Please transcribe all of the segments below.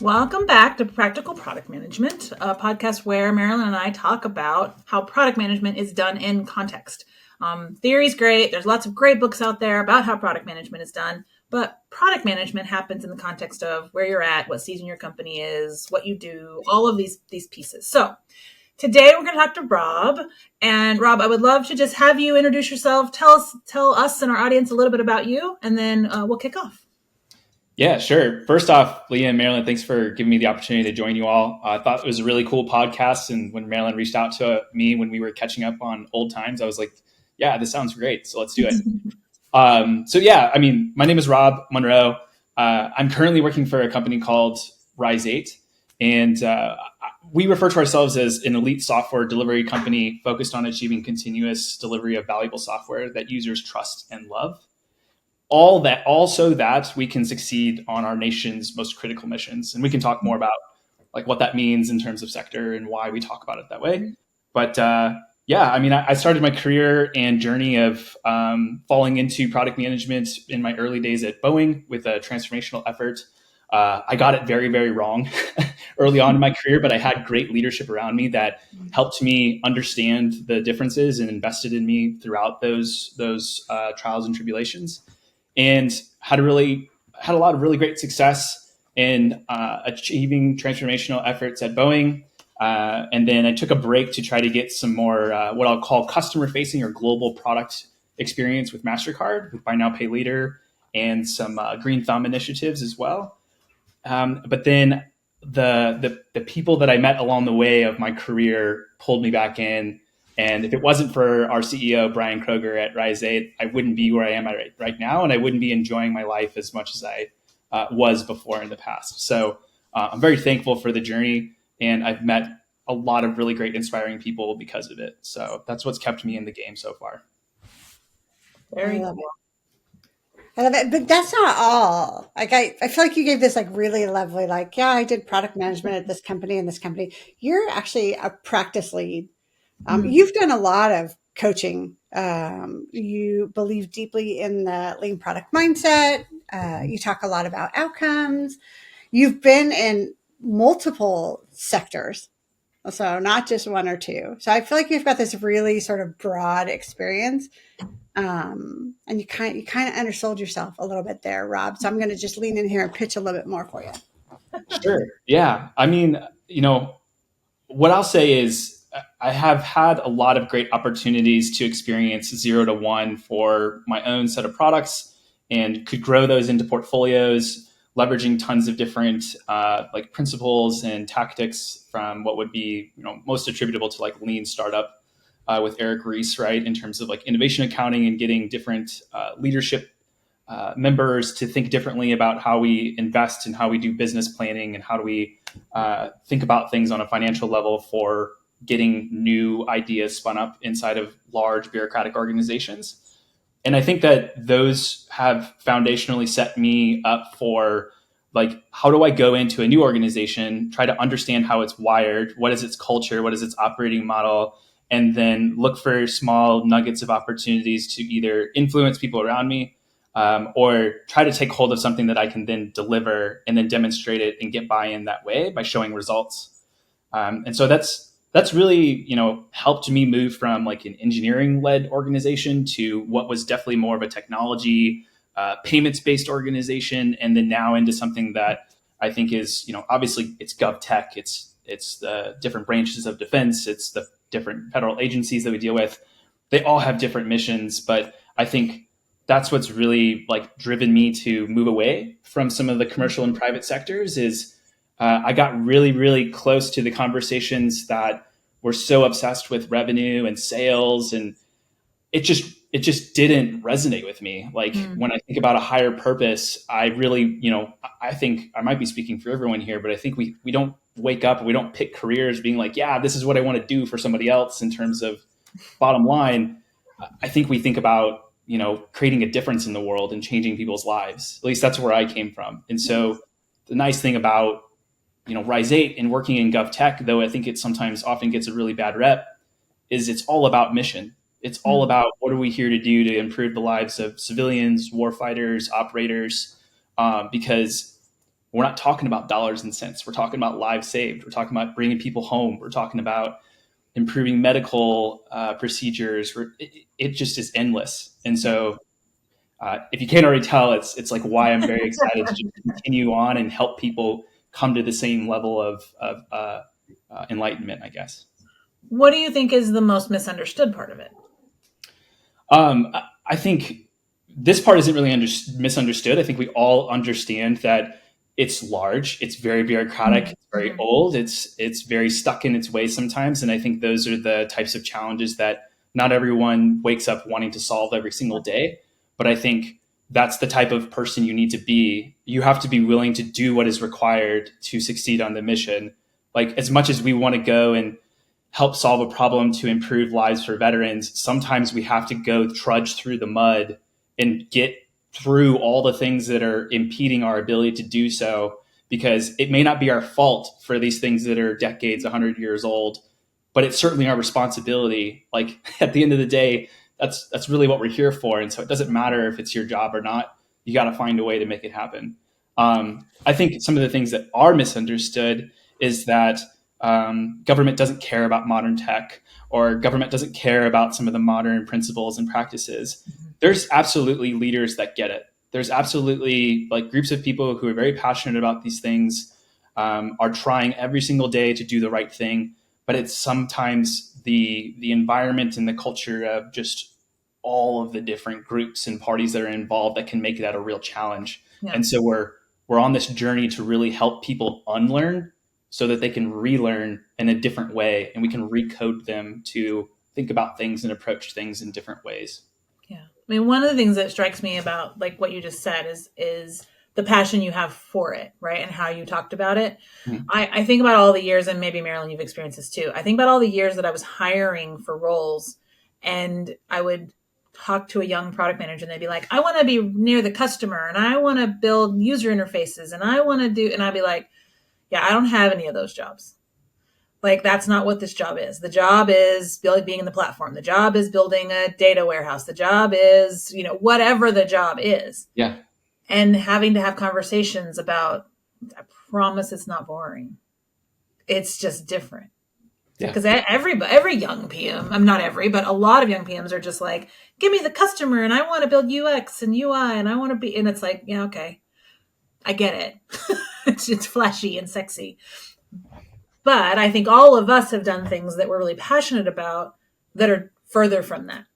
Welcome back to Practical Product Management, a podcast where Marilyn and I talk about how product management is done in context. Theory's great. There's lots of great books out there about how product management is done, but product management happens in the context of where you're at, what season your company is, what you do, all of these pieces. So today we're going to talk to Rob. And Rob, I would love to just have you introduce yourself, tell us and our audience a little bit about you, and then we'll kick off. Yeah, sure. First off, Leah and Marilyn, thanks for giving me the opportunity to join you all. I thought it was a really cool podcast. And when Marilyn reached out to me when we were catching up on old times, I was like, yeah, this sounds great. So let's do it. My name is Rob Monroe. I'm currently working for a company called Rise 8. And we refer to ourselves as an elite software delivery company focused on achieving continuous delivery of valuable software that users trust and love. All that, also that we can succeed on our nation's most critical missions. And we can talk more about like what that means in terms of sector and why we talk about it that way. But I started my career and journey of falling into product management in my early days at Boeing with a transformational effort. I got it very, very wrong early on in my career, but I had great leadership around me that helped me understand the differences and invested in me throughout those trials and tribulations. And had a lot of really great success in achieving transformational efforts at Boeing. And then I took a break to try to get some more what I'll call customer-facing or global product experience with MasterCard, with Buy Now, Pay Later, and some Green Thumb initiatives as well. But then the people that I met along the way of my career pulled me back in. And if it wasn't for our CEO, Brian Kroger at Rise 8, I wouldn't be where I am right now, and I wouldn't be enjoying my life as much as I was before in the past. So I'm very thankful for the journey, and I've met a lot of really great, inspiring people because of it. So that's what's kept me in the game so far. Very cool. I love it, but that's not all. Like I feel like you gave this like really lovely, like, yeah, I did product management at this company and this company. You're actually a practice lead. You've done a lot of coaching. You believe deeply in the lean product mindset. You talk a lot about outcomes. You've been in multiple sectors, so not just one or two. So I feel like you've got this really sort of broad experience. And you kind of undersold yourself a little bit there, Rob. So I'm going to just lean in here and pitch a little bit more for you. Sure. Yeah. I mean, what I'll say is I have had a lot of great opportunities to experience 0 to 1 for my own set of products and could grow those into portfolios, leveraging tons of different like principles and tactics from what would be most attributable to like lean startup with Eric Ries, right? In terms of like innovation accounting and getting different leadership members to think differently about how we invest and how we do business planning and how do we think about things on a financial level for getting new ideas spun up inside of large bureaucratic organizations. And I think that those have foundationally set me up for like, how do I go into a new organization, try to understand how it's wired, what is its culture, what is its operating model, and then look for small nuggets of opportunities to either influence people around me or try to take hold of something that I can then deliver and then demonstrate it and get buy-in that way by showing results. And so that's really, helped me move from like an engineering-led organization to what was definitely more of a technology, payments-based organization, and then now into something that I think is, obviously it's Govtech, it's the different branches of defense, it's the different federal agencies that we deal with. They all have different missions, but I think that's what's really like driven me to move away from some of the commercial and private sectors is I got really, really close to the conversations that were so obsessed with revenue and sales, and it just didn't resonate with me. Like when I think about a higher purpose, I really, I think I might be speaking for everyone here, but I think we don't wake up, we don't pick careers being like, yeah, this is what I want to do for somebody else in terms of bottom line. I think we think about, creating a difference in the world and changing people's lives. At least that's where I came from. And so the nice thing about Rise 8 and working in Govtech, though I think it sometimes often gets a really bad rep, is it's all about mission. It's all about what are we here to do to improve the lives of civilians, warfighters, operators, because we're not talking about dollars and cents. We're talking about lives saved. We're talking about bringing people home. We're talking about improving medical procedures. It just is endless. And so if you can't already tell, it's like why I'm very excited to just continue on and help people come to the same level of enlightenment, I guess. What do you think is the most misunderstood part of it? I think this part isn't really misunderstood. I think we all understand that it's large, it's very bureaucratic, it's very old, it's very stuck in its ways sometimes. And I think those are the types of challenges that not everyone wakes up wanting to solve every single day. But I think that's the type of person you need to be. You have to be willing to do what is required to succeed on the mission. Like, as much as we want to go and help solve a problem to improve lives for veterans, sometimes we have to go trudge through the mud and get through all the things that are impeding our ability to do so, because it may not be our fault for these things that are decades, 100 years old, but it's certainly our responsibility. Like, at the end of the day, that's really what we're here for. And so it doesn't matter if it's your job or not. You got to find a way to make it happen. I think some of the things that are misunderstood is that government doesn't care about modern tech, or government doesn't care about some of the modern principles and practices. There's absolutely leaders that get it. There's absolutely like groups of people who are very passionate about these things, are trying every single day to do the right thing. But it's sometimes the environment and the culture of just all of the different groups and parties that are involved that can make that a real challenge. Yeah. And so we're on this journey to really help people unlearn so that they can relearn in a different way, and we can recode them to think about things and approach things in different ways. Yeah. I mean, one of the things that strikes me about like what you just said is the passion you have for it, right? And how you talked about it. Mm-hmm. I think about all the years, and maybe Marilyn, you've experienced this too. I think about all the years that I was hiring for roles, and I would talk to a young product manager and they'd be like, I want to be near the customer, and I want to build user interfaces, and I want to do, and I'd be like, yeah, I don't have any of those jobs. Like, that's not what this job is. The job is being in the platform. The job is building a data warehouse. The job is, whatever the job is. Yeah. And having to have conversations about, I promise it's not boring. It's just different. Yeah. Because every young PM, I'm not every, but a lot of young PMs are just like, give me the customer, and I want to build UX and UI, and I want to be, and it's like, yeah, okay, I get it. It's flashy and sexy. But I think all of us have done things that we're really passionate about that are further from that.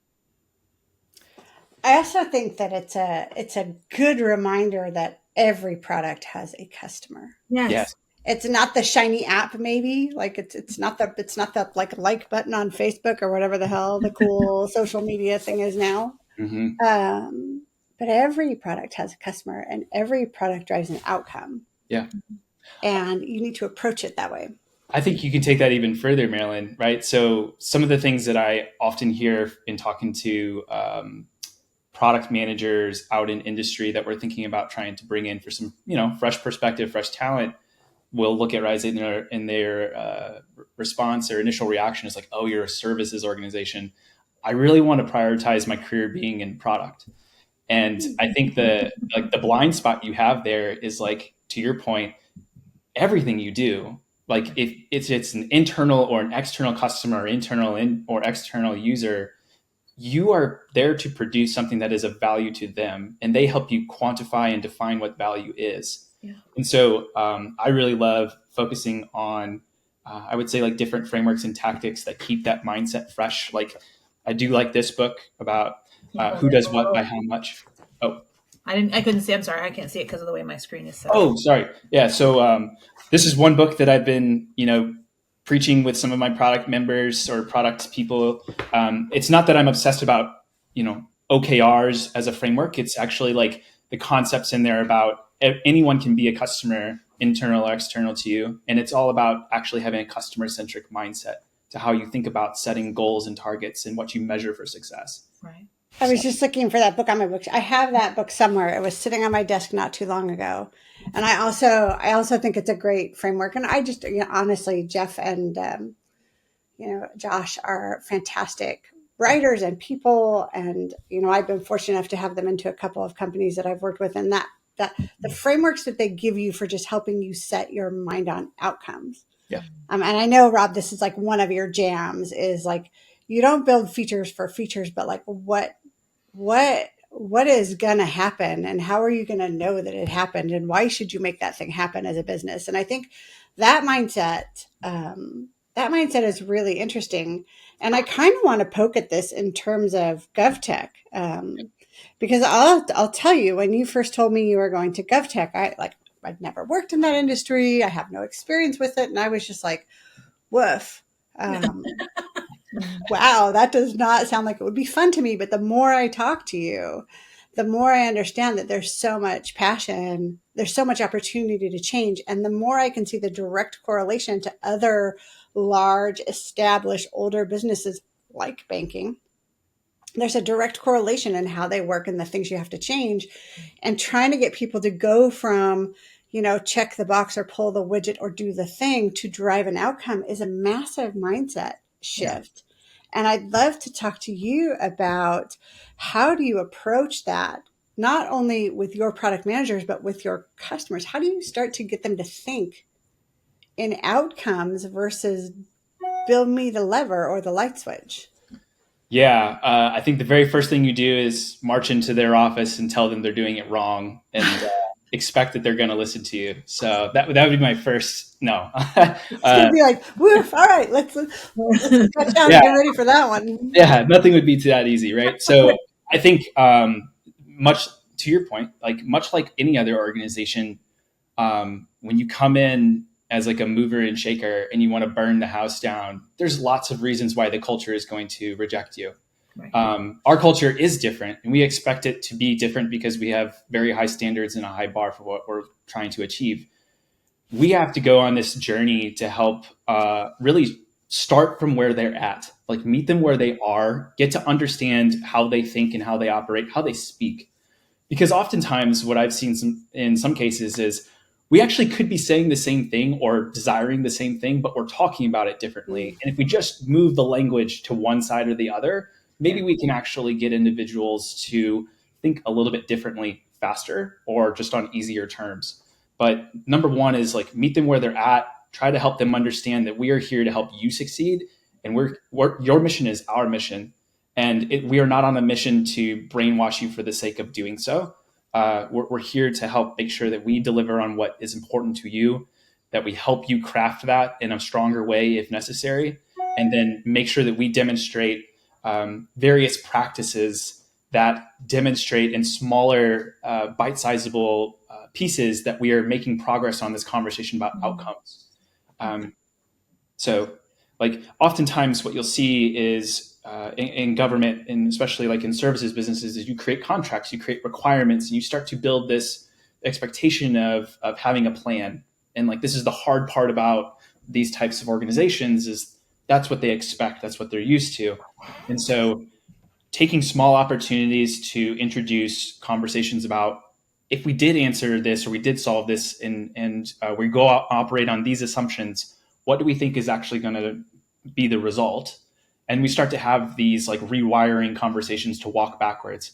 I also think that it's a good reminder that every product has a customer. Yes. It's not the shiny app, maybe. Like it's not the like button on Facebook or whatever the hell the cool social media thing is now. Mm-hmm. But every product has a customer, and every product drives an outcome. Yeah. And you need to approach it that way. I think you can take that even further, Marilyn, right? So some of the things that I often hear in talking to product managers out in industry that we're thinking about trying to bring in for some, fresh perspective, fresh talent, will look at Rise in their response or initial reaction is like, oh, you're a services organization. I really want to prioritize my career being in product. And I think the blind spot you have there is, like, to your point, everything you do, like if it's an internal or an external customer, or external user, you are there to produce something that is of value to them, and they help you quantify and define what value is. Yeah. And so I really love focusing on, I would say, like, different frameworks and tactics that keep that mindset fresh. Like, I do like this book about who does what by how much. Oh, I couldn't see. I'm sorry. I can't see it because of the way my screen is set. Oh, sorry. Yeah. So this is one book that I've been, preaching with some of my product members or product people. It's not that I'm obsessed about, OKRs as a framework. It's actually like the concepts in there about anyone can be a customer, internal or external to you. And it's all about actually having a customer-centric mindset to how you think about setting goals and targets and what you measure for success. Right. I was just looking for that book on my books. I have that book somewhere. It was sitting on my desk not too long ago. And I also think it's a great framework. And I just, honestly, Jeff and, Josh are fantastic writers and people. And, I've been fortunate enough to have them into a couple of companies that I've worked with. And that that the frameworks that they give you for just helping you set your mind on outcomes. Yeah. And I know, Rob, this is like one of your jams is like, you don't build features for features, but like what is going to happen and how are you going to know that it happened and why should you make that thing happen as a business? And I think that mindset is really interesting. And I kind of want to poke at this in terms of GovTech. Because I'll tell you, when you first told me you were going to GovTech, I'd never worked in that industry. I have no experience with it. And I was just like, woof. Wow, that does not sound like it would be fun to me. But the more I talk to you, the more I understand that there's so much passion, there's so much opportunity to change. And the more I can see the direct correlation to other large, established, older businesses like banking, there's a direct correlation in how they work and the things you have to change. And trying to get people to go from, check the box or pull the widget or do the thing to drive an outcome is a massive mindset shift. Yeah. And I'd love to talk to you about how do you approach that, not only with your product managers, but with your customers. How do you start to get them to think in outcomes versus build me the lever or the light switch? Yeah, I think the very first thing you do is march into their office and tell them they're doing it wrong and expect that they're going to listen to you. So that would be my first. No, it's going to be like, woof, all right, let's cut down and get ready for that one. Yeah, nothing would be that easy, right? So I think much to your point, like much like any other organization, when you come in as like a mover and shaker and you want to burn the house down, there's lots of reasons why the culture is going to reject you. Right. Our culture is different and we expect it to be different because we have very high standards and a high bar for what we're trying to achieve. We have to go on this journey to help really start from where they're at, like meet them where they are, get to understand how they think and how they operate, how they speak. Because oftentimes what I've seen in some cases is we actually could be saying the same thing or desiring the same thing, but we're talking about it differently. And if we just move the language to one side or the other, maybe we can actually get individuals to think a little bit differently faster or just on easier terms. But number one is like meet them where they're at, try to help them understand that we are here to help you succeed. And your mission is our mission. And we are not on a mission to brainwash you for the sake of doing so. We're here to help make sure that we deliver on what is important to you, that we help you craft that in a stronger way if necessary, and then make sure that we demonstrate various practices that demonstrate in smaller, bite-sizable pieces that we are making progress on this conversation about outcomes. So like oftentimes what you'll see is in government and especially like in services businesses is you create contracts, you create requirements, and you start to build this expectation of having a plan. And like, this is the hard part about these types of organizations is that's what they expect. That's what they're used to. And so taking small opportunities to introduce conversations about if we did answer this or we did solve this and we go out, operate on these assumptions, what do we think is actually going to be the result? And we start to have these like rewiring conversations to walk backwards.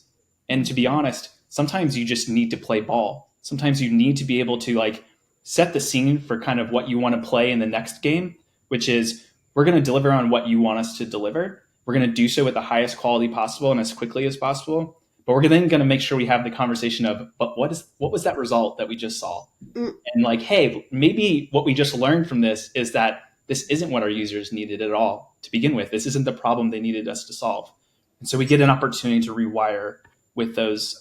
And to be honest, sometimes you just need to play ball. Sometimes you need to be able to like set the scene for kind of what you want to play in the next game, which is we're going to deliver on what you want us to deliver. We're going to do so with the highest quality possible and as quickly as possible. But we're then going to make sure we have the conversation of, but what was that result that we just saw? And like, hey, maybe what we just learned from this is that this isn't what our users needed at all to begin with. This isn't the problem they needed us to solve. And so we get an opportunity to rewire with those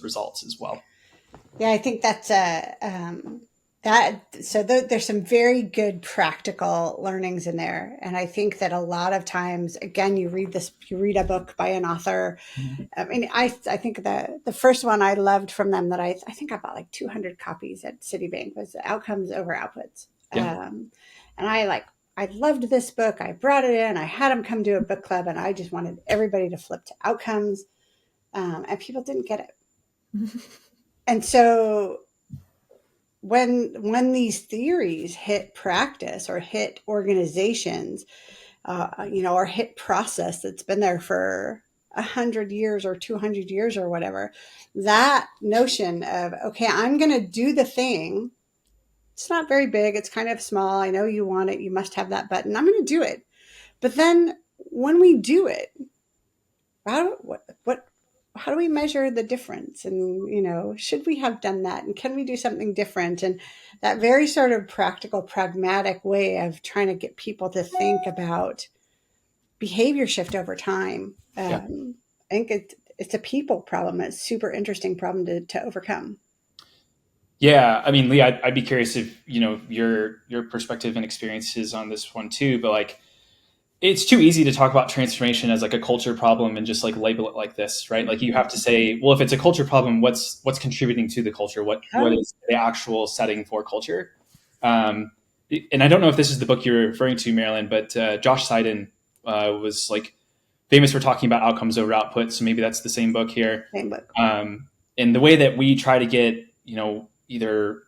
results as well. Yeah, I think that's there's some very good practical learnings in there. And I think that a lot of times, again, you read a book by an author. Mm-hmm. I mean, I think the first one I loved from them that I think I bought like 200 copies at Citibank was Outcomes Over Outputs. Yeah. And I loved this book. I brought it in. I had them come to a book club, and I just wanted everybody to flip to outcomes. And people didn't get it. And so when these theories hit practice or hit organizations, or hit process that's been there for 100 years or 200 years or whatever. That notion of, okay, I'm going to do the thing. It's not very big. It's kind of small. I know you want it. You must have that button. I'm going to do it. But then when we do it, how do we measure the difference? And, should we have done that? And can we do something different? And that very sort of practical, pragmatic way of trying to get people to think about behavior shift over time. Yeah. I think it's a people problem. It's a super interesting problem to overcome. Yeah, I mean, Lee, I'd be curious if your perspective and experiences on this one too. But like, it's too easy to talk about transformation as like a culture problem and just like label it like this, right? Like you have to say, well, if it's a culture problem, what's contributing to the culture? What is the actual setting for culture? And I don't know if this is the book you're referring to, Marilyn, but Josh Seiden was like famous for talking about outcomes over output. So maybe that's the same book here. Same book. And the way that we try to get, either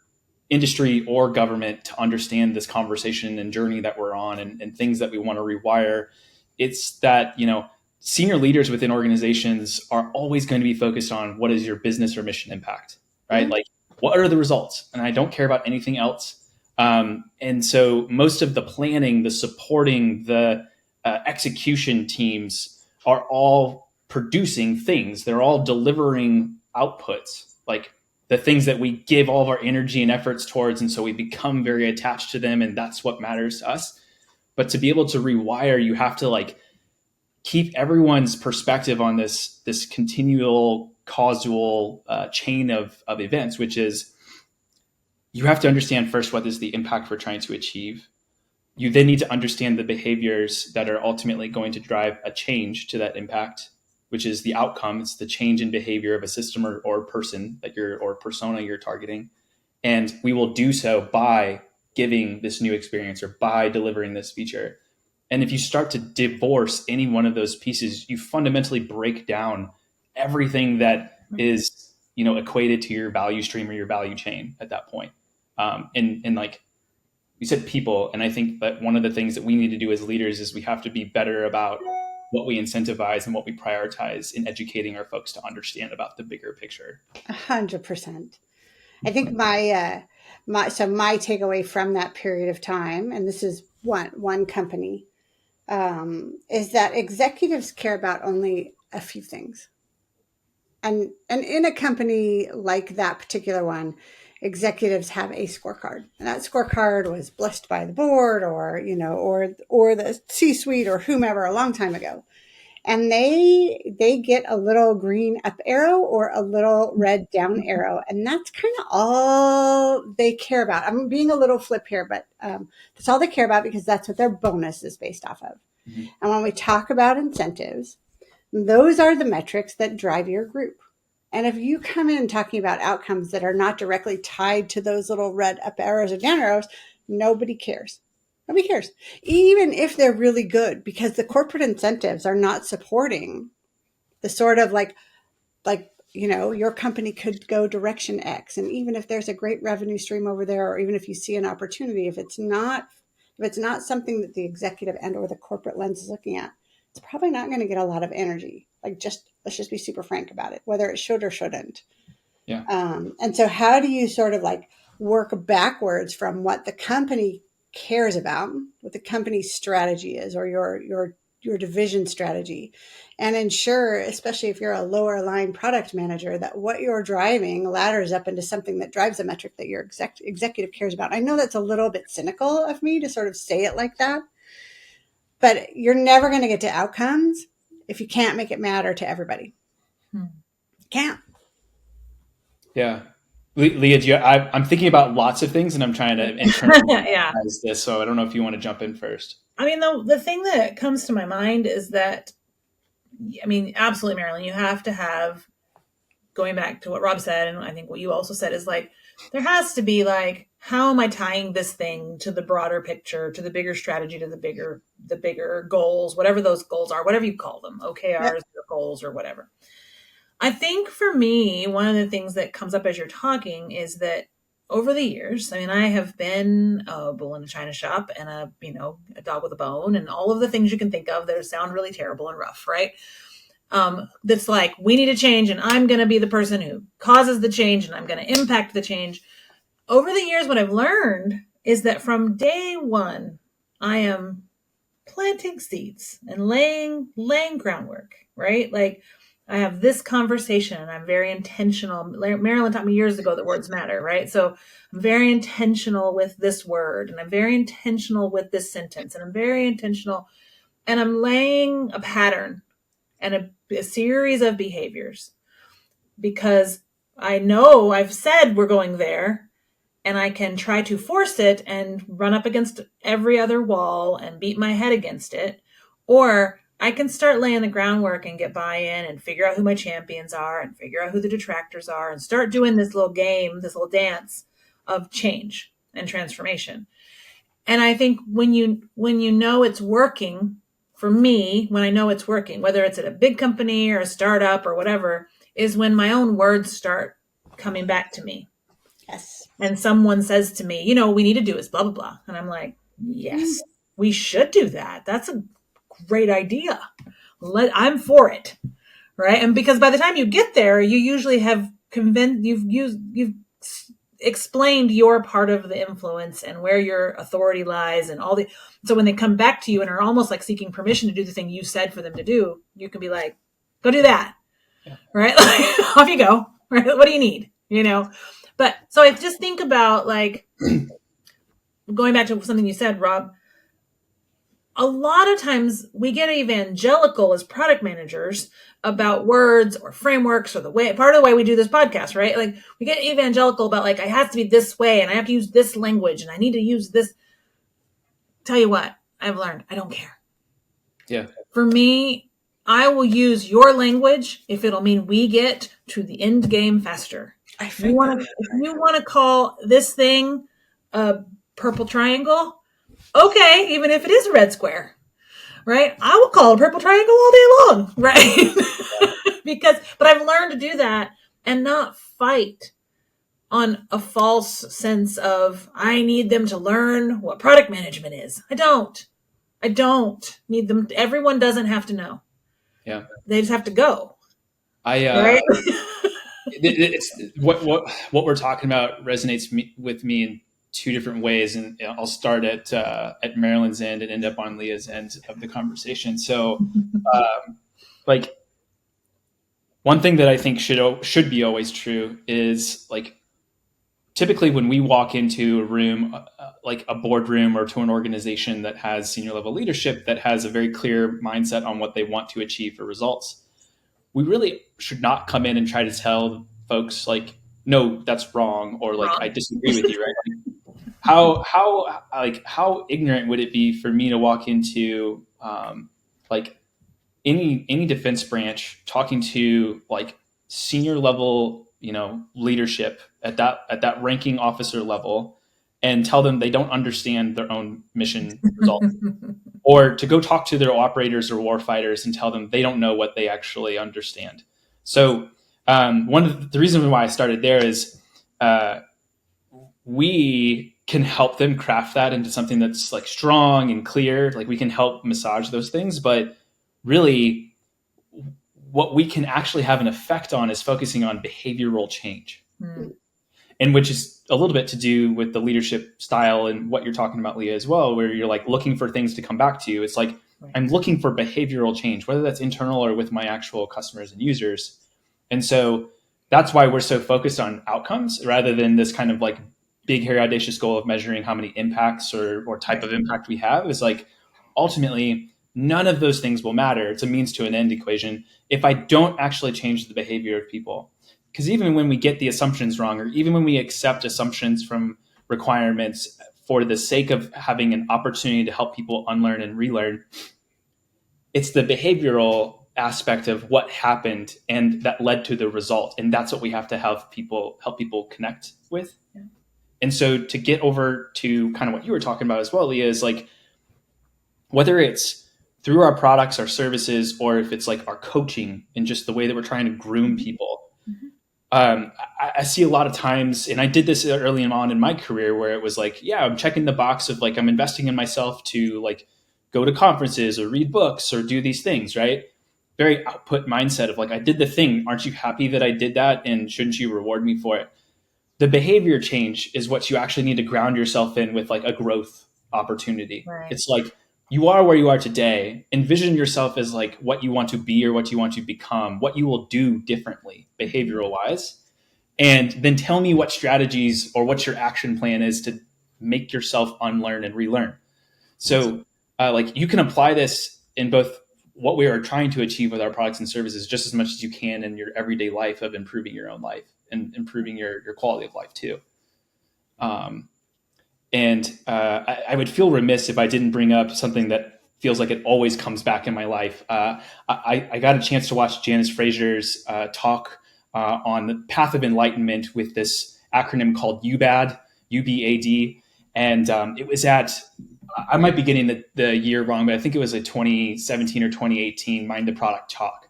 industry or government to understand this conversation and journey that we're on and things that we want to rewire, it's that, senior leaders within organizations are always going to be focused on what is your business or mission impact, right? Mm-hmm. Like, what are the results? And I don't care about anything else. And so most of the planning, the supporting, the execution teams are all producing things. They're all delivering outputs, like the things that we give all of our energy and efforts towards. And so we become very attached to them. And that's what matters to us. But to be able to rewire, you have to like keep everyone's perspective on this continual causal chain of events, which is you have to understand first, what is the impact we're trying to achieve. You then need to understand the behaviors that are ultimately going to drive a change to that impact, which is the outcome. It's the change in behavior of a system or person or persona you're targeting. And we will do so by giving this new experience or by delivering this feature. And if you start to divorce any one of those pieces, you fundamentally break down everything that is, equated to your value stream or your value chain at that point. And like you said, people. And I think that one of the things that we need to do as leaders is we have to be better about what we incentivize and what we prioritize in educating our folks to understand about the bigger picture. 100%. I think my takeaway from that period of time, and this is one company, is that executives care about only a few things. And in a company like that particular one, executives have a scorecard, and that scorecard was blessed by the board or the C-suite or whomever a long time ago. And they get a little green up arrow or a little red down arrow. And that's kind of all they care about. I'm being a little flip here, but that's all they care about because that's what their bonus is based off of. Mm-hmm. And when we talk about incentives, those are the metrics that drive your group. And if you come in talking about outcomes that are not directly tied to those little red up arrows or down arrows, nobody cares. Nobody cares, even if they're really good, because the corporate incentives are not supporting the sort of like, your company could go direction X. And even if there's a great revenue stream over there, or even if you see an opportunity, if it's not something that the executive and or the corporate lens is looking at, it's probably not going to get a lot of energy. Let's just be super frank about it, whether it should or shouldn't. Yeah. And so how do you sort of like work backwards from what the company cares about, what the company's strategy is, or your division strategy, and ensure, especially if you're a lower line product manager, that what you're driving ladders up into something that drives a metric that your executive cares about. I know that's a little bit cynical of me to sort of say it like that, but you're never going to get to outcomes if you can't make it matter to everybody. Can't. Yeah. Leah, I'm thinking about lots of things and I'm trying to internalize this. So I don't know if you want to jump in first. I mean, the thing that comes to my mind is that, absolutely, Marilyn, you have to have, going back to what Rob said, and I think what you also said is like, there has to be like, how am I tying this thing to the broader picture, to the bigger strategy, to the bigger goals, whatever those goals are, whatever you call them, OKRs, or goals, or whatever. I think for me, one of the things that comes up as you're talking is that over the years, I have been a bull in a china shop and a dog with a bone and all of the things you can think of that sound really terrible and rough, right? that's like, we need to change and I'm going to be the person who causes the change and I'm going to impact the change. Over the years, what I've learned is that from day one, I am planting seeds and laying groundwork, right? Like, I have this conversation and I'm very intentional. Marilyn taught me years ago that words matter, right? So I'm very intentional with this word and I'm very intentional with this sentence and I'm very intentional, and I'm laying a pattern and a series of behaviors, because I know I've said we're going there, and I can try to force it and run up against every other wall and beat my head against it. Or I can start laying the groundwork and get buy-in and figure out who my champions are and figure out who the detractors are and start doing this little game, this little dance of change and transformation. And I think when you know it's working, for me, when I know it's working, whether it's at a big company or a startup or whatever, is when my own words start coming back to me. Yes. And someone says to me, we need to do is blah, blah, blah. And I'm like, yes, we should do that. That's a great idea. I'm for it. Right. And because by the time you get there, you usually have you've explained your part of the influence and where your authority lies and all so when they come back to you and are almost like seeking permission to do the thing you said for them to do, you can be like, go do that. Yeah. Right. Like, off you go. Right. What do you need? But so I just think about, like, going back to something you said, Rob, a lot of times we get evangelical as product managers about words or frameworks or part of the way we do this podcast, right? Like, we get evangelical about, like, I have to be this way and I have to use this language and I need to use this. Tell you what, I've learned, I don't care. Yeah. For me, I will use your language if it'll mean we get to the end game faster. If you want to call this thing a purple triangle, okay, even if it is a red square, right? I will call a purple triangle all day long, right? But I've learned to do that and not fight on a false sense of, I need them to learn what product management is. I don't need them. Everyone doesn't have to know. Yeah. They just have to go. Right? It's what we're talking about resonates with me in two different ways, and I'll start at Marilyn's end and end up on Leah's end of the conversation. So, like, one thing that I think should be always true is, like, typically when we walk into a room, like a boardroom or to an organization that has senior level leadership that has a very clear mindset on what they want to achieve for results, we really should not come in and try to tell folks, like, no, that's wrong, or like, I disagree with you, right? How ignorant would it be for me to walk into like any defense branch, talking to, like, senior level, leadership at that ranking officer level, and tell them they don't understand their own mission results, or to go talk to their operators or warfighters and tell them they don't know what they actually understand. So one of the reasons why I started there is we can help them craft that into something that's, like, strong and clear. Like, we can help massage those things, but really what we can actually have an effect on is focusing on behavioral change. And which is a little bit to do with the leadership style and what you're talking about, Leah, as well, where you're, like, looking for things to come back to you. It's like, I'm looking for behavioral change, whether that's internal or with my actual customers and users. And so that's why we're so focused on outcomes rather than this kind of, like, big, hairy, audacious goal of measuring how many impacts or type of impact we have. Is like, ultimately, none of those things will matter. It's a means to an end equation if I don't actually change the behavior of people. Because even when we get the assumptions wrong, or even when we accept assumptions from requirements for the sake of having an opportunity to help people unlearn and relearn, it's the behavioral aspect of what happened and that led to the result. And that's what we have to help people connect with. Yeah. And so to get over to kind of what you were talking about as well, Leah, is, like, whether it's through our products, our services, or if it's, like, our coaching and just the way that we're trying to groom people. I see a lot of times, and I did this early on in my career, where it was like, yeah, I'm checking the box of, like, I'm investing in myself to, like, go to conferences or read books or do these things, right? very output mindset of like, I did the thing. Aren't you happy that I did that? And shouldn't you reward me for it? The behavior change is what you actually need to ground yourself in with like a growth opportunity. Right. It's like, you are where you are today. Envision yourself as like what you want to be or what you want to become, what you will do differently behavioral wise. And then tell me what strategies or what your action plan is to make yourself unlearn and relearn. So like you can apply this in both what we are trying to achieve with our products and services just as much as you can in your everyday life of improving your own life and improving your quality of life too. I would feel remiss if I didn't bring up something that feels like it always comes back in my life. I got a chance to watch Janice Frazier's talk on the path of enlightenment with this acronym called UBAD, UBAD. And it was I might be getting the year wrong, but I think it was a 2017 or 2018 Mind the Product talk.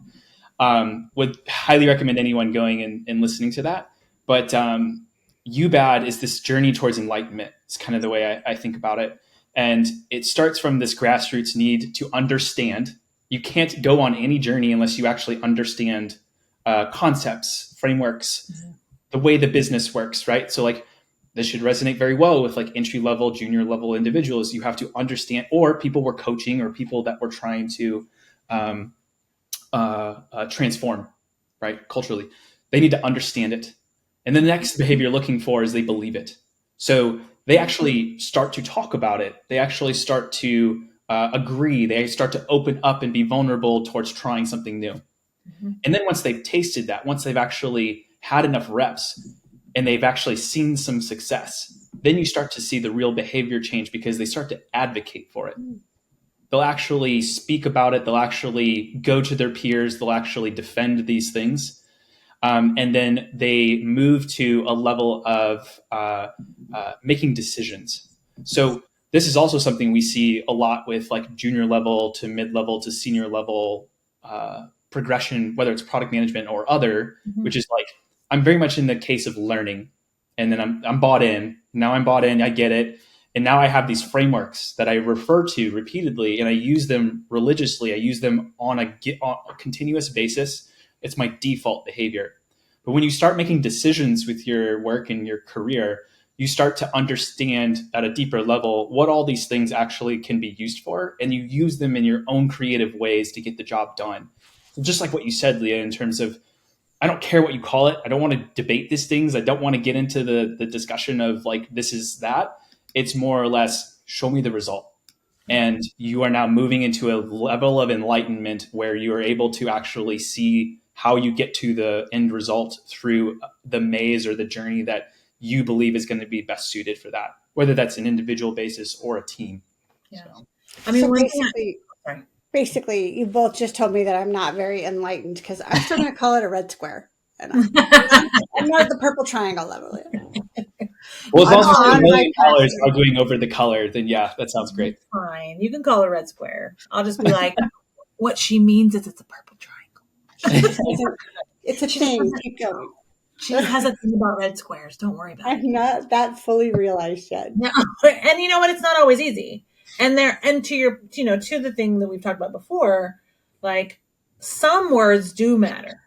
Would highly recommend anyone going and listening to that. But UBAD is this journey towards enlightenment. It's kind of the way I think about it. And it starts from this grassroots need to understand. You can't go on any journey unless you actually understand concepts, frameworks, the way the business works, right? So like this should resonate very well with like entry level, junior level individuals. You have to understand, or people we're coaching or people that we're trying to transform, right? Culturally, they need to understand it. And the next behavior you're looking for is they believe it. So they actually start to talk about it. They actually start to agree. They start to open up and be vulnerable towards trying something new. Mm-hmm. And then once they've tasted that, once they've actually had enough reps and they've actually seen some success, then you start to see the real behavior change because they start to advocate for it. They'll actually speak about it. They'll actually go to their peers. They'll actually defend these things. And then they move to a level of making decisions. So this is also something we see a lot with like junior level to mid-level to senior level progression, whether it's product management or other, which is like, I'm very much in the case of learning. And then I'm bought in. Now I'm bought in. I get it. And now I have these frameworks that I refer to repeatedly, and I use them religiously. I use them on a continuous basis. It's my default behavior. But when you start making decisions with your work and your career, you start to understand at a deeper level what all these things actually can be used for, and you use them in your own creative ways to get the job done. So just like what you said, Leah, in terms of, I don't care what you call it. I don't want to debate these things. I don't want to get into the discussion of like, this is that. It's more or less, show me the result. And you are now moving into a level of enlightenment where you are able to actually see how you get to the end result through the maze or the journey that you believe is going to be best suited for that, whether that's an individual basis or a team. Yeah. So. I mean, So basically, you both just told me that I'm not very enlightened because I'm still going to call it a red square. And I'm not at the purple triangle level yet. Well, as long as you spend $1 million arguing over the color, then yeah, that sounds great. Fine. You can call it a red square. I'll just be like, what she means is it's a purple triangle. It's a thing. Keep going. She has a thing about red squares. Don't worry about it. I'm not that fully realized yet. No. And you know what? It's not always easy. And to your, to the thing that we've talked about before, like some words do matter.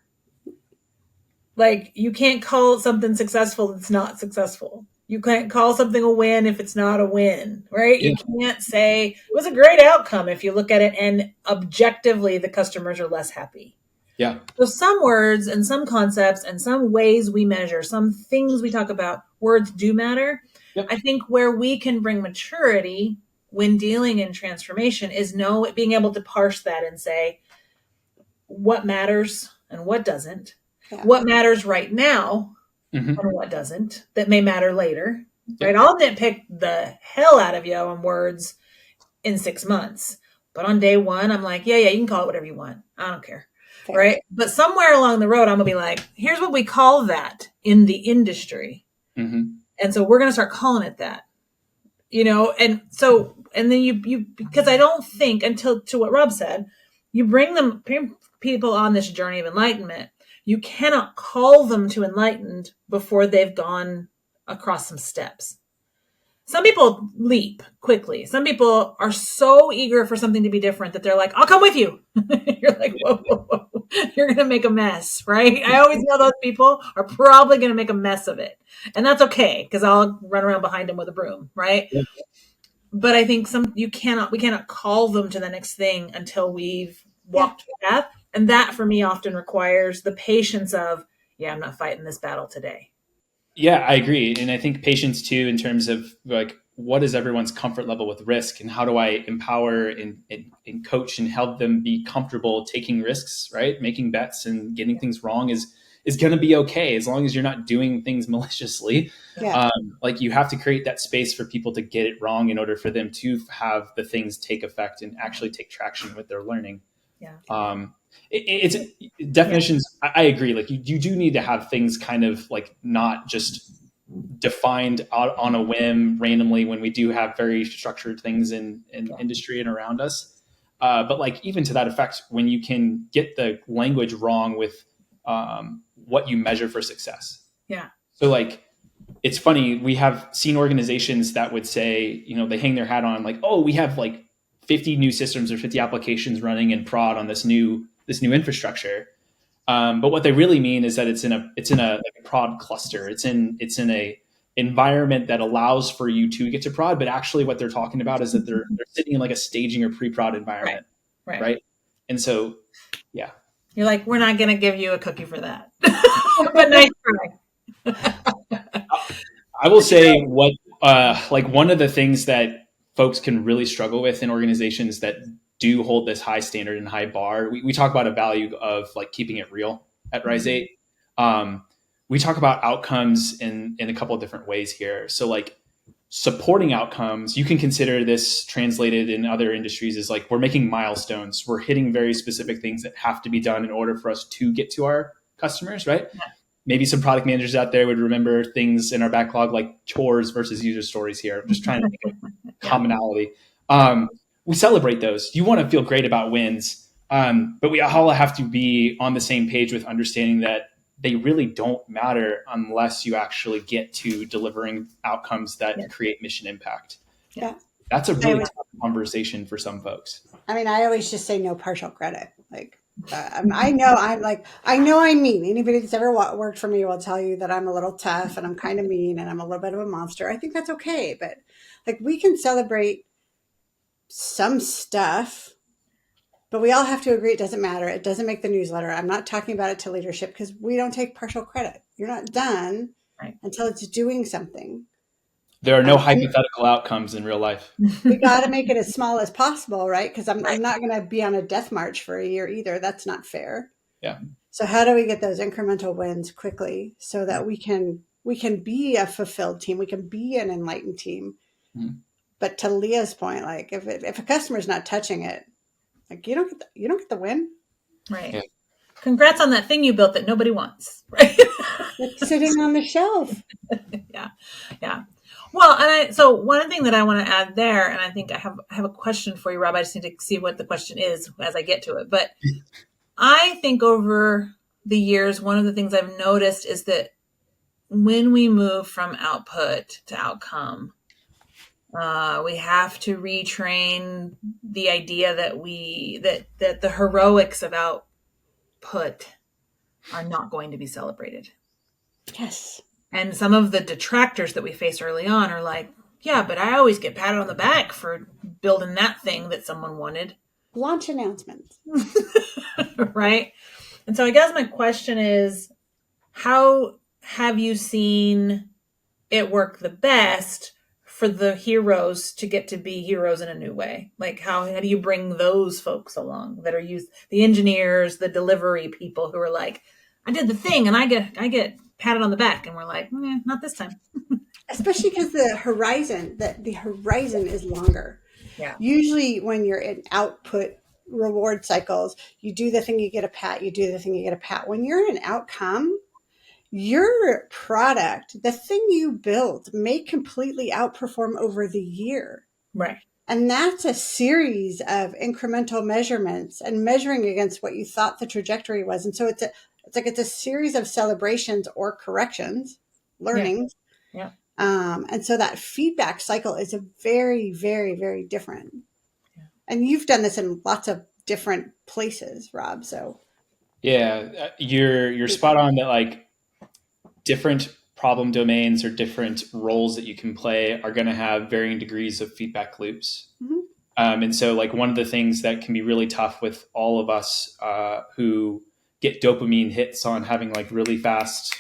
Like you can't call something successful that's not successful. You can't call something a win if it's not a win, right? Yeah. You can't say it was a great outcome if you look at it and objectively the customers are less happy. Yeah. So some words and some concepts and some ways we measure, some things we talk about, words do matter. Yep. I think where we can bring maturity when dealing in transformation is being able to parse that and say what matters and what doesn't. Yeah. What matters right now and what doesn't, that may matter later, right? I'll nitpick the hell out of you on words in 6 months. But on day one, I'm like, yeah, you can call it whatever you want. I don't care, right? But somewhere along the road, I'm going to be like, here's what we call that in the industry. And so we're going to start calling it that, and then you because I don't think until, to what Rob said, you bring people on this journey of enlightenment. You cannot call them to enlightened before they've gone across some steps. some people leap quickly. Some people are so eager for something to be different that they're like, I'll come with you. You're like, whoa, whoa, whoa. You're going to make a mess, right? I always know those people are probably going to make a mess of it. And that's okay, because I'll run around behind them with a broom, right? Yeah. But I think we cannot call them to the next thing until we've walked the path. And that for me often requires the patience of, yeah, I'm not fighting this battle today. Yeah, I agree. And I think patience too, in terms of like, what is everyone's comfort level with risk, and how do I empower and coach and help them be comfortable taking risks, right? Making bets and getting things wrong is going to be okay, as long as you're not doing things maliciously. Yeah. Like, you have to create that space for people to get it wrong in order for them to have the things take effect and actually take traction with their learning. Yeah. It's definitions. I agree. Like, you do need to have things kind of like not just defined on a whim randomly when we do have very structured things in industry and around us. But like, even to that effect, when you can get the language wrong with what you measure for success. Yeah. So like, it's funny, we have seen organizations that would say, they hang their hat on like, oh, we have like 50 new systems or 50 applications running in prod on this new infrastructure. But what they really mean is that it's in a like a prod cluster. It's in a environment that allows for you to get to prod. But actually, what they're talking about is that they're sitting in like a staging or pre-prod environment, right? And so, yeah, you're like, we're not going to give you a cookie for that. But nice try. I will say what like one of the things that folks can really struggle with in organizations that do hold this high standard and high bar. We talk about a value of like keeping it real at Rise 8. We talk about outcomes in a couple of different ways here. So like, supporting outcomes, you can consider this translated in other industries as like, we're making milestones. We're hitting very specific things that have to be done in order for us to get to our customers, right? Yeah. Maybe some product managers out there would remember things in our backlog like chores versus user stories here. I'm just trying to make a commonality. We celebrate those. You want to feel great about wins, but we all have to be on the same page with understanding that they really don't matter unless you actually get to delivering outcomes that create mission impact. Yeah. That's a really tough conversation for some folks. I mean, I always just say no partial credit. Like, I know I'm mean. Anybody that's ever worked for me will tell you that I'm a little tough and I'm kind of mean and I'm a little bit of a monster. I think that's okay. But like, we can celebrate some stuff, but we all have to agree it doesn't matter. It doesn't make the newsletter. I'm not talking about it to leadership because we don't take partial credit. You're not done until it's doing something. There are no hypothetical outcomes in real life. We got to make it as small as possible, right? Because I'm not going to be on a death march for a year either. That's not fair. Yeah. So how do we get those incremental wins quickly so that we can be a fulfilled team? We can be an enlightened team. Mm-hmm. But to Leah's point, like if a customer's not touching it, like you don't get the win. Right. Yeah. Congrats on that thing you built that nobody wants. Right. It's sitting on the shelf. Yeah. Yeah. Well, so one thing that I want to add there, and I think I have a question for you, Rob. I just need to see what the question is as I get to it. But I think over the years, one of the things I've noticed is that when we move from output to outcome, we have to retrain the idea that the heroics of output are not going to be celebrated. Yes. And some of the detractors that we face early on are like, yeah, but I always get patted on the back for building that thing that someone wanted. Launch announcements. Right? And so I guess my question is, how have you seen it work the best for the heroes to get to be heroes in a new way? Like how do you bring those folks along that are the engineers, the delivery people who are like, I did the thing and I get patted on the back, and we're like, not this time. Especially because the horizon is longer. Yeah. Usually when you're in output reward cycles, you do the thing, you get a pat, you do the thing, you get a pat. When you're in outcome, your product, the thing you build, may completely outperform over the year. Right. And that's a series of incremental measurements and measuring against what you thought the trajectory was. And so it's a series of celebrations or corrections, learnings. Yeah. And so that feedback cycle is a very, very, very different. Yeah. And you've done this in lots of different places, Rob. So yeah, you're spot on that. Like different problem domains or different roles that you can play are going to have varying degrees of feedback loops. Mm-hmm. And so like one of the things that can be really tough with all of us who get dopamine hits on having like really fast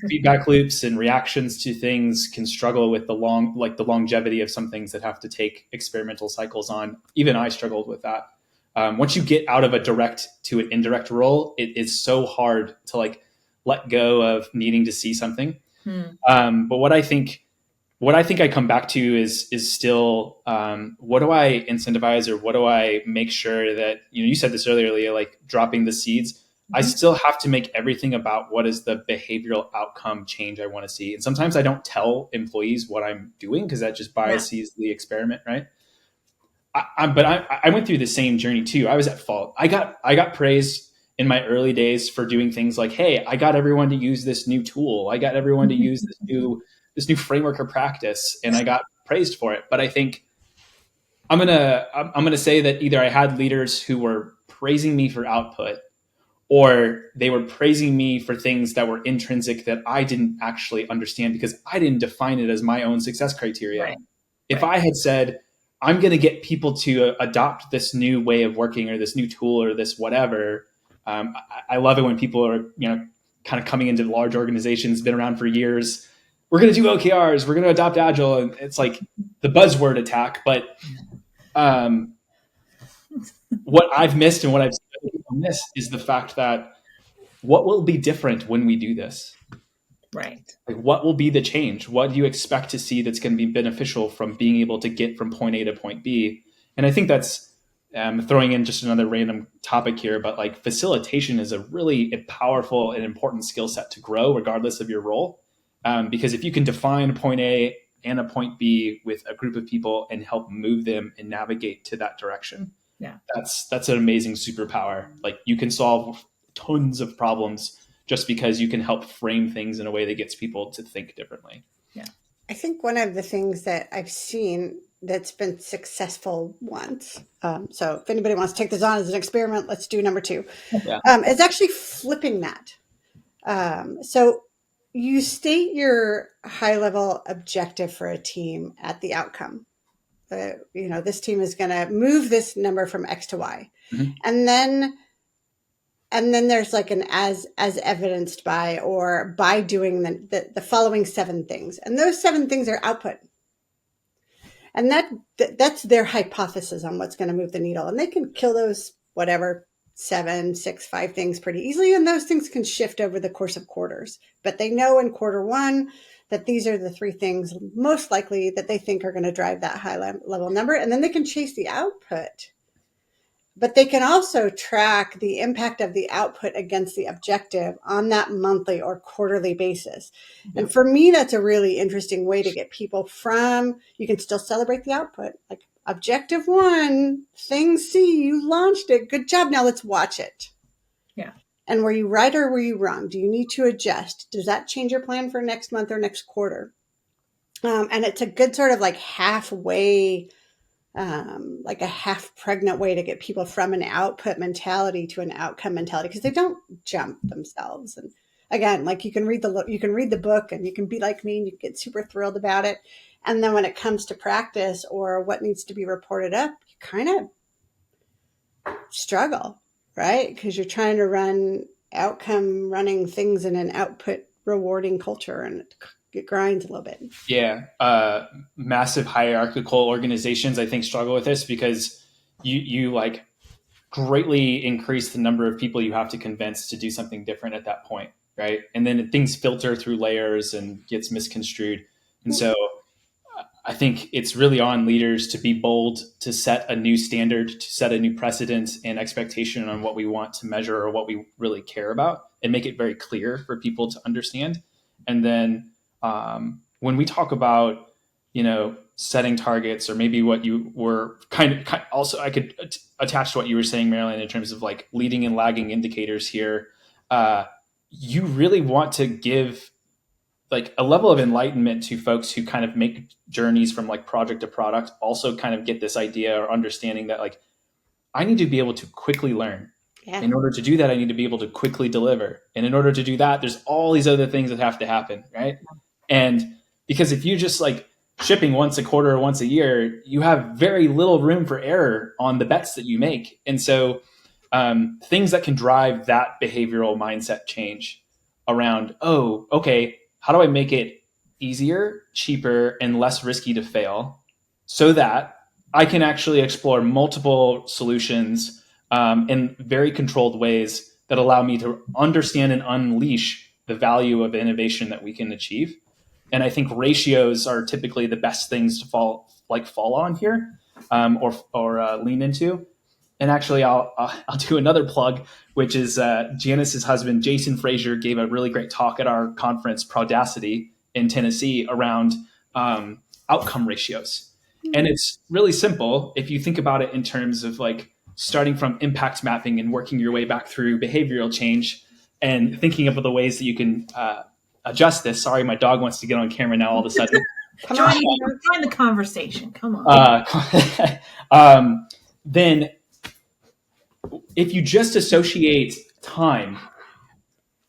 feedback loops and reactions to things can struggle with the longevity of some things that have to take experimental cycles on. Even I struggled with that. Once you get out of a direct to an indirect role, it is so hard to like let go of needing to see something. But what I think I come back to is still what do I incentivize, or what do I make sure that, you said this earlier, Leah, like dropping the seeds. Mm-hmm. I still have to make everything about what is the behavioral outcome change I want to see. And sometimes I don't tell employees what I'm doing because that just biases the experiment, right? But I went through the same journey too. I was at fault. I got praised in my early days for doing things like, hey, I got everyone to use this new tool. I got everyone to use this new framework or practice, and I got praised for it. But I think I'm gonna say that either I had leaders who were praising me for output, or they were praising me for things that were intrinsic that I didn't actually understand because I didn't define it as my own success criteria. Right. If I had said, I'm going to get people to adopt this new way of working or this new tool or this whatever. I love it when people are, kind of coming into large organizations, been around for years. We're going to do OKRs. We're going to adopt Agile. And it's like the buzzword attack. But what I've missed and what I've missed is the fact that what will be different when we do this? Right. Like, what will be the change? What do you expect to see that's going to be beneficial from being able to get from point A to point B? And I think that's throwing in just another random topic here, but like facilitation is a really powerful and important skill set to grow regardless of your role. Because if you can define a point A and a point B with a group of people and help move them and navigate to that direction, that's an amazing superpower. Like you can solve tons of problems just because you can help frame things in a way that gets people to think differently. Yeah. I think one of the things that I've seen that's been successful once, so if anybody wants to take this on as an experiment, let's do number 2. Yeah. It's actually flipping that. So you state your high-level objective for a team at the outcome. This team is going to move this number from X to Y. Mm-hmm. And then there's like an as evidenced by, or by doing the following 7 things. And those 7 things are output. And that's their hypothesis on what's going to move the needle. And they can kill those, 7, 6, 5 things pretty easily. And those things can shift over the course of quarters. But they know in quarter 1 that these are the 3 things most likely that they think are going to drive that high level number. And then they can chase the output. But they can also track the impact of the output against the objective on that monthly or quarterly basis. Yeah. And for me, that's a really interesting way to get people from, you can still celebrate the output. Like objective 1, thing C, you launched it. Good job. Now let's watch it. Yeah. And were you right or were you wrong? Do you need to adjust? Does that change your plan for next month or next quarter? And it's a good sort of like halfway, like a half pregnant way to get people from an output mentality to an outcome mentality, because they don't jump themselves. And again, like you can read the book and you can be like me and you get super thrilled about it. And then when it comes to practice or what needs to be reported up, you kind of struggle, right? Because you're trying to run outcome running things in an output rewarding culture, and it grinds a little bit. Yeah. Massive hierarchical organizations, I think, struggle with this because you like greatly increase the number of people you have to convince to do something different at that point. Right. And then things filter through layers and gets misconstrued. And so I think it's really on leaders to be bold, to set a new standard, to set a new precedent and expectation on what we want to measure or what we really care about, and make it very clear for people to understand. And then when we talk about, setting targets, or maybe what you were kind of also, I could attach to what you were saying, Marilyn, in terms of like leading and lagging indicators here. You really want to give like a level of enlightenment to folks who kind of make journeys from like project to product, also kind of get this idea or understanding that like I need to be able to quickly learn. Yeah. In order to do that, I need to be able to quickly deliver. And in order to do that, there's all these other things that have to happen, right? And because if you just like shipping once a quarter or once a year, you have very little room for error on the bets that you make. And so things that can drive that behavioral mindset change around, oh, okay, how do I make it easier, cheaper, and less risky to fail so that I can actually explore multiple solutions in very controlled ways that allow me to understand and unleash the value of innovation that we can achieve. And I think ratios are typically the best things to fall on here or lean into. And actually, I'll do another plug, which is Janice's husband, Jason Frazier, gave a really great talk at our conference, Prodacity, in Tennessee around outcome ratios. And it's really simple if you think about it in terms of like starting from impact mapping and working your way back through behavioral change and thinking of the ways that you can adjust this. Sorry, my dog wants to get on camera now all of a sudden. Join the conversation. Come on. Then if you just associate time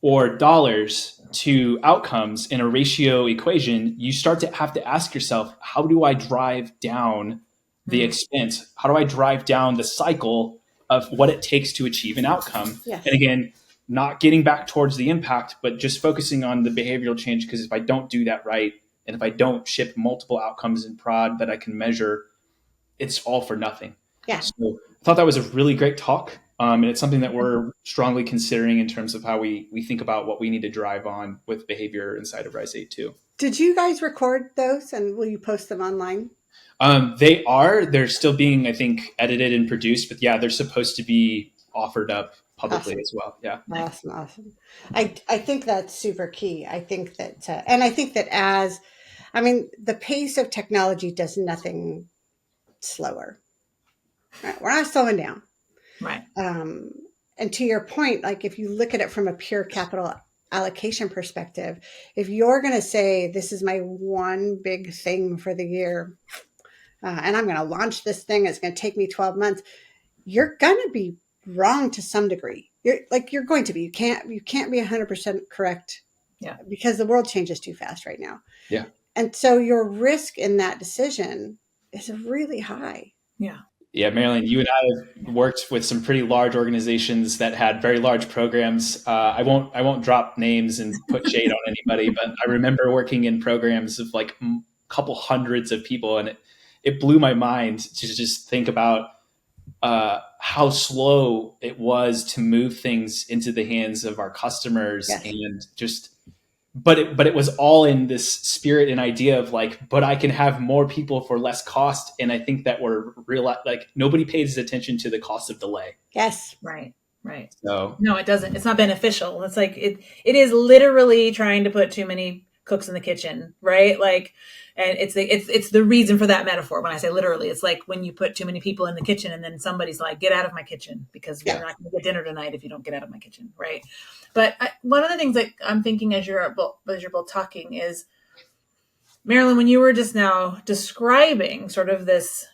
or dollars to outcomes in a ratio equation, you start to have to ask yourself, how do I drive down the expense? How do I drive down the cycle of what it takes to achieve an outcome? Yes. And again, not getting back towards the impact, but just focusing on the behavioral change. Because if I don't do that right, and if I don't ship multiple outcomes in prod that I can measure, it's all for nothing. Yeah. So I thought that was a really great talk. And it's something that we're strongly considering in terms of how we think about what we need to drive on with behavior inside of Rise 8 too. Did you guys record those and will you post them online? They're still being, I think, edited and produced, but yeah, they're supposed to be offered up publicly as well. Yeah. Awesome. I think that's super key. I think that, and I think that the pace of technology does nothing slower. Right? We're not slowing down. Right. And to your point, like if you look at it from a pure capital allocation perspective, if you're going to say, this is my one big thing for the year, and I'm going to launch this thing, it's going to take me 12 months, you're going to be wrong to some degree. You're going to be, you can't be 100% correct. Yeah. Because the world changes too fast right now. Yeah. And so your risk in that decision is really high. Yeah. Yeah, Marilyn, you and I have worked with some pretty large organizations that had very large programs. I won't drop names and put shade on anybody, but I remember working in programs of like a couple hundreds of people, and it blew my mind to just think about how slow it was to move things into the hands of our customers. Yes. And just, but it was all in this spirit and idea of like, but I can have more people for less cost. And I think that we're like nobody pays attention to the cost of delay. Yes. Right. So no, it doesn't. It's not beneficial. It's like it is literally trying to put too many cooks in the kitchen, right? Like, and it's the reason for that metaphor. When I say literally, it's like when you put too many people in the kitchen and then somebody's like, get out of my kitchen because we're not going to get dinner tonight if you don't get out of my kitchen. Right. But one of the things that I'm thinking as you're both talking is, Marilyn, when you were just now describing sort of this,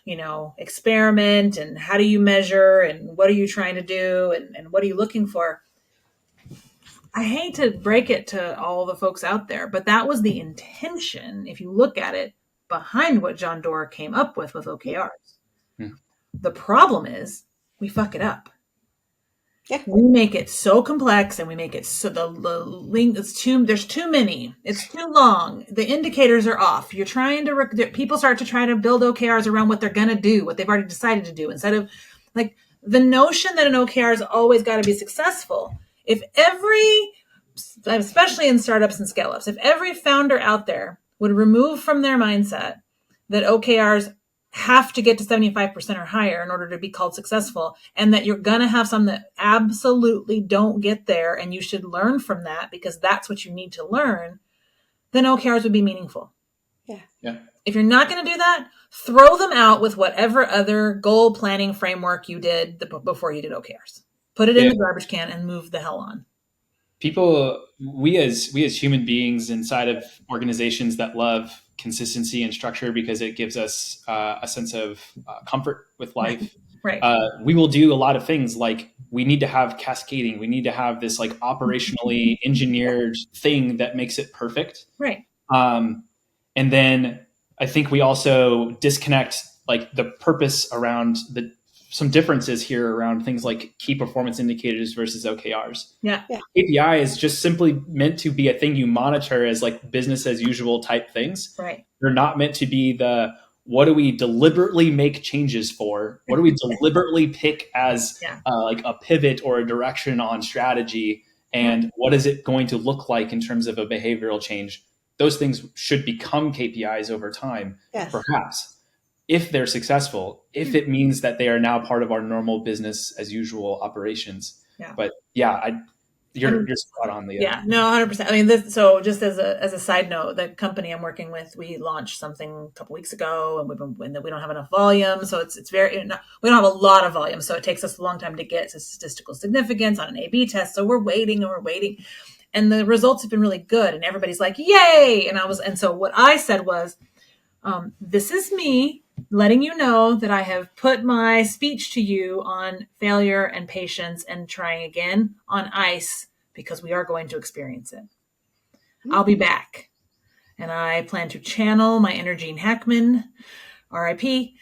experiment and how do you measure and what are you trying to do and what are you looking for? I hate to break it to all the folks out there, but that was the intention, if you look at it, behind what John Doerr came up with OKRs. Yeah. The problem is we fuck it up. Yeah. We make it so complex and we make it so the link there's too many. It's too long. The indicators are off. You're trying to people start to try to build OKRs around what they're going to do, what they've already decided to do, instead of like the notion that an OKR has always got to be successful. If especially in startups and scale-ups, if every founder out there would remove from their mindset that OKRs have to get to 75% or higher in order to be called successful, and that you're going to have some that absolutely don't get there, and you should learn from that because that's what you need to learn, then OKRs would be meaningful. Yeah. If you're not going to do that, throw them out with whatever other goal planning framework you did before you did OKRs. Put it in the garbage can and move the hell on. we as human beings inside of organizations that love consistency and structure because it gives us a sense of comfort with life. Right. We will do a lot of things like we need to have cascading. We need to have this like operationally engineered thing that makes it perfect. Right. And then I think we also disconnect like the purpose around some differences here around things like key performance indicators versus OKRs. Yeah. KPI is just simply meant to be a thing you monitor as like business as usual type things. Right. They're not meant to be the what do we deliberately make changes for? What do we deliberately pick as like a pivot or a direction on strategy? And what is it going to look like in terms of a behavioral change? Those things should become KPIs over time, perhaps, if they're successful, if it means that they are now part of our normal business as usual operations. Yeah. But you're spot on, Leah. Yeah, no, 100%. I mean, so just as a side note, the company I'm working with, we launched something a couple weeks ago, and we don't have enough volume, so it's very we don't have a lot of volume, so it takes us a long time to get to statistical significance on an A/B test. So we're waiting, and the results have been really good, and everybody's like, "Yay!" And so what I said was, "This is me letting you know that I have put my speech to you on failure and patience and trying again on ice because we are going to experience it. I'll be back. And I plan to channel my inner Gene Hackman, RIP,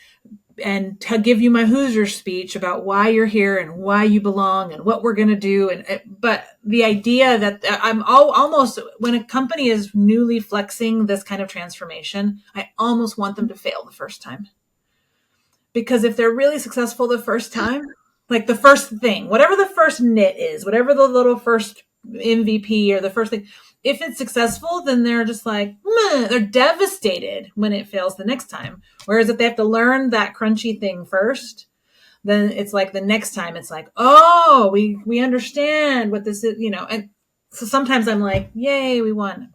and to give you my Hoosier speech about why you're here and why you belong and what we're going to do." But the idea that I'm almost, when a company is newly flexing this kind of transformation, I almost want them to fail the first time. Because if they're really successful the first time, like the first thing, whatever the first knit is, whatever the little first MVP or the first thing, if it's successful, then they're just like, they're devastated when it fails the next time. Whereas if they have to learn that crunchy thing first, then it's like the next time it's like, oh, we understand what this is, and so sometimes I'm like, yay, we won.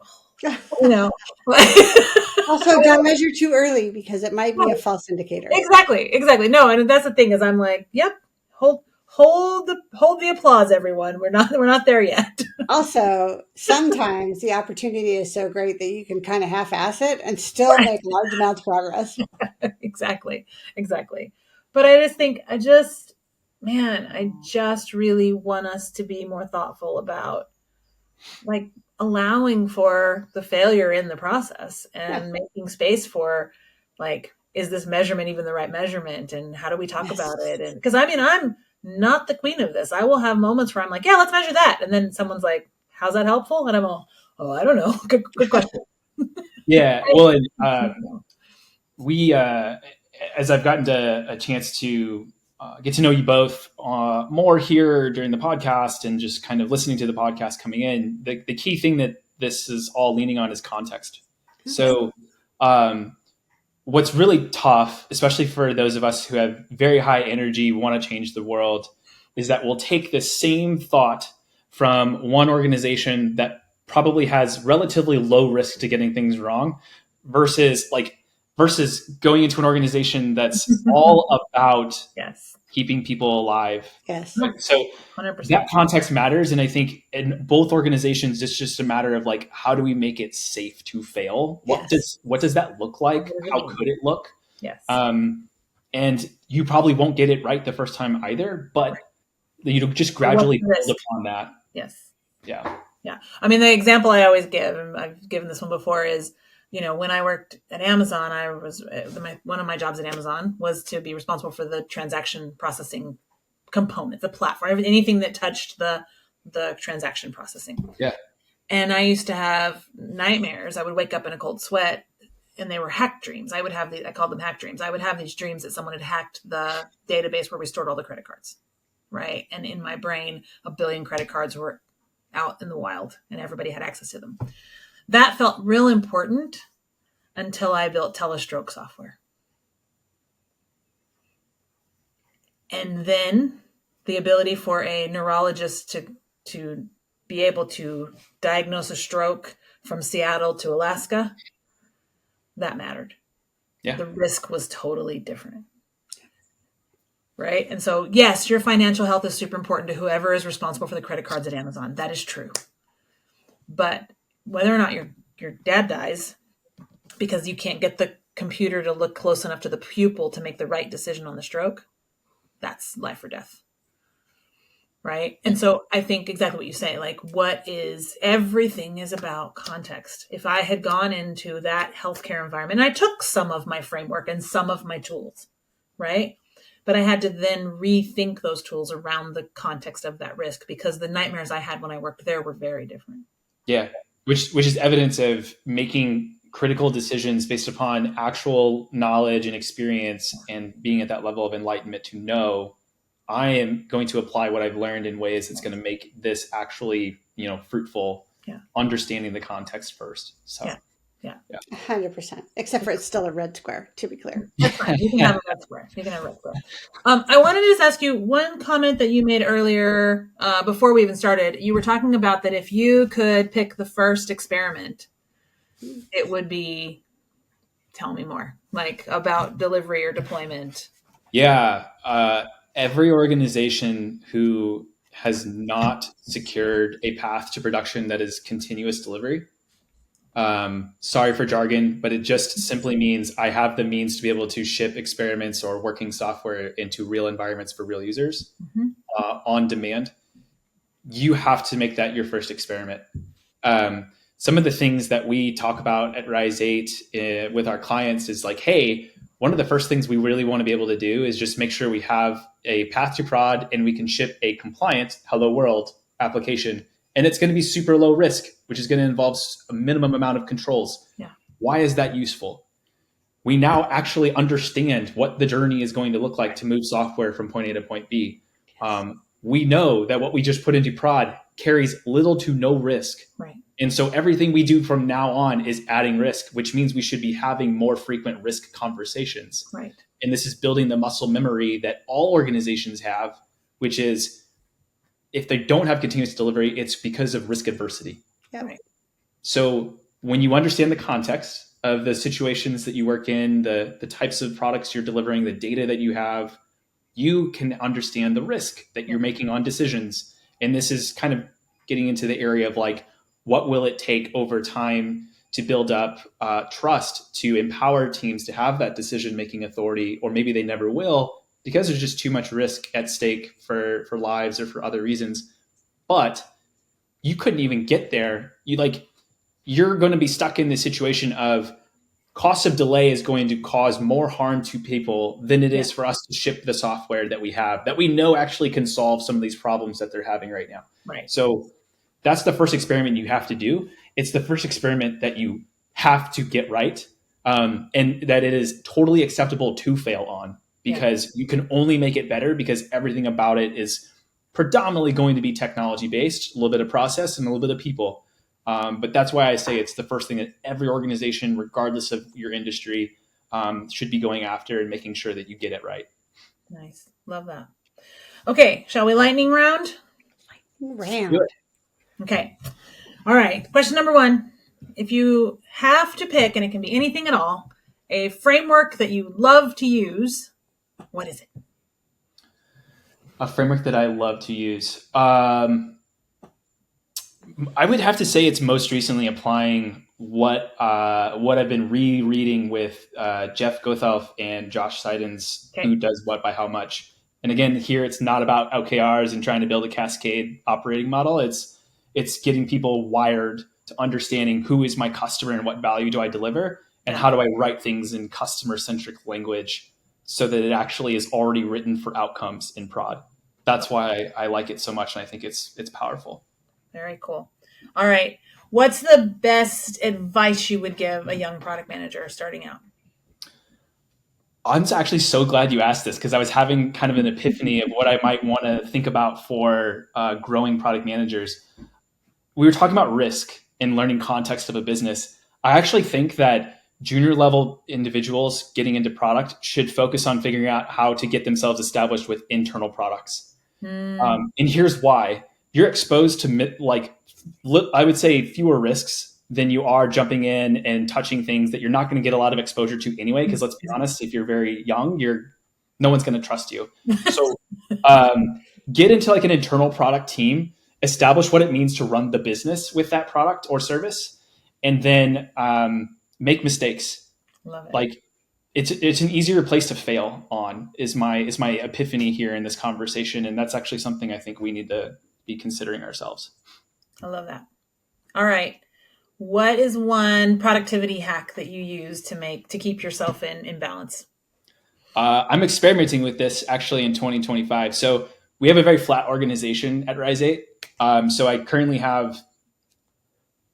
Also, don't measure too early because it might be a false indicator. Exactly. No, and that's the thing is I'm like, yep, hold the applause, everyone. We're not there yet. Also, sometimes the opportunity is so great that you can kind of half-ass it and still make large amounts of progress. Exactly. But I just think, I just really want us to be more thoughtful about like allowing for the failure in the process and making space for like, is this measurement even the right measurement? And how do we talk about it? And because I'm not the queen of this. I will have moments where I'm like, yeah, let's measure that. And then someone's like, how's that helpful? And I'm all, oh, I don't know. Good question. Yeah. Well, we, as I've gotten a chance to get to know you both more here during the podcast and just kind of listening to the podcast coming in, the key thing that this is all leaning on is context. So what's really tough, especially for those of us who have very high energy, want to change the world, is that we'll take the same thought from one organization that probably has relatively low risk to getting things wrong versus going into an organization that's all about keeping people alive. Yes. So 100%. that context matters. And I think in both organizations, it's just a matter of like, how do we make it safe to fail? What does that look like? How could it look? Yes. And you probably won't get it right the first time either, but just gradually build upon that. Yes. Yeah. I mean, the example I always give, and I've given this one before, is, when I worked at Amazon, one of my jobs at Amazon was to be responsible for the transaction processing component, the platform, anything that touched the transaction processing. Yeah. And I used to have nightmares. I would wake up in a cold sweat, and they were hack dreams. I called them hack dreams. I would have these dreams that someone had hacked the database where we stored all the credit cards, right? And in my brain, 1 billion credit cards were out in the wild, and everybody had access to them. That felt real important until I built telestroke software. And then the ability for a neurologist to be able to diagnose a stroke from Seattle to Alaska, that mattered. Yeah. The risk was totally different. Right? And so, yes, your financial health is super important to whoever is responsible for the credit cards at Amazon. That is true. But whether or not your dad dies because you can't get the computer to look close enough to the pupil to make the right decision on the stroke, that's life or death. Right. And so I think exactly what you say, like everything is about context. If I had gone into that healthcare environment, and I took some of my framework and some of my tools, right? But I had to then rethink those tools around the context of that risk, because the nightmares I had when I worked there were very different. Yeah. Which is evidence of making critical decisions based upon actual knowledge and experience, and being at that level of enlightenment to know I am going to apply what I've learned in ways that's going to make this actually, fruitful. Yeah. Understanding the context first. So yeah. 100%. Except for it's still a red square, to be clear. That's fine. You can have a red square. You can have a red square. I wanted to just ask you one comment that you made earlier before we even started. You were talking about that if you could pick the first experiment, it would be, tell me more, like about delivery or deployment. Yeah. Every organization who has not secured a path to production that is continuous delivery, sorry for jargon, but it just simply means I have the means to be able to ship experiments or working software into real environments for real users on demand. You have to make that your first experiment. Some of the things that we talk about at Rise 8 with our clients is like, hey, one of the first things we really want to be able to do is just make sure we have a path to prod and we can ship a compliant Hello World application. And it's going to be super low risk, which is going to involve a minimum amount of controls. Yeah. Why is that useful? We now actually understand what the journey is going to look like to move software from point A to point B. We know that what we just put into prod carries little to no risk. Right. And so everything we do from now on is adding risk, which means we should be having more frequent risk conversations. Right. And this is building the muscle memory that all organizations have, which is if they don't have continuous delivery, it's because of risk adversity. Yeah. Right. So when you understand the context of the situations that you work in, the types of products you're delivering, the data that you have, you can understand the risk that you're making on decisions. And this is kind of getting into the area of like, what will it take over time to build up trust to empower teams to have that decision-making authority, or maybe they never will because there's just too much risk at stake for lives or for other reasons. But you couldn't even get there. You're going to be stuck in the situation of cost of delay is going to cause more harm to people than it is for us to ship the software that we have, that we know actually can solve some of these problems that they're having right now. Right. So that's the first experiment you have to do. It's the first experiment that you have to get right, and that it is totally acceptable to fail on, because you can only make it better because everything about it is predominantly going to be technology based, a little bit of process and a little bit of people. But that's why I say it's the first thing that every organization, regardless of your industry, should be going after and making sure that you get it right. Nice. Love that. Okay. Shall we lightning round? Round. Okay. All right. Question number 1. If you have to pick, and it can be anything at all, a framework that you love to use, what is it? A framework that I love to use. I would have to say it's most recently applying what I've been rereading with Jeff Gothelf and Josh Seidens, Who Does What by How Much. And again, here it's not about OKRs and trying to build a cascade operating model. It's getting people wired to understanding who is my customer and what value do I deliver, and how do I write things in customer-centric language so that it actually is already written for outcomes in prod. That's why I like it so much, and I think it's powerful. Very cool. All right. What's the best advice you would give a young product manager starting out? I'm actually so glad you asked this, because I was having kind of an epiphany of what I might want to think about for growing product managers. We were talking about risk and learning context of a business. I actually think that junior level individuals getting into product should focus on figuring out how to get themselves established with internal products. And here's why. You're exposed to I would say fewer risks than you are jumping in and touching things that you're not going to get a lot of exposure to anyway. Because let's be honest, if you're very young, no one's going to trust you. So get into like an internal product team, establish what it means to run the business with that product or service, and then make mistakes. Love it. Like it's an easier place to fail on is my epiphany here in this conversation. And that's actually something I think we need to be considering ourselves. I love that. All right. What is one productivity hack that you use to keep yourself in balance? I'm experimenting with this actually in 2025. So we have a very flat organization at Rise 8. So I currently have,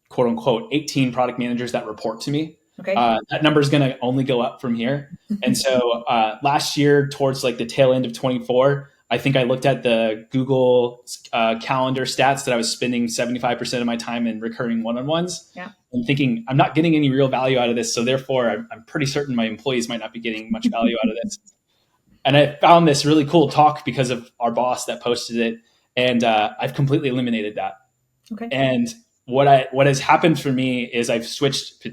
quote unquote, 18 product managers that report to me. Okay. That number is going to only go up from here. And so last year, towards like the tail end of 24, I think I looked at the Google calendar stats that I was spending 75% of my time in recurring one-on-ones, and thinking I'm not getting any real value out of this. So therefore, I'm pretty certain my employees might not be getting much value out of this. And I found this really cool talk because of our boss that posted it. And I've completely eliminated that. Okay. And what has happened for me is I've switched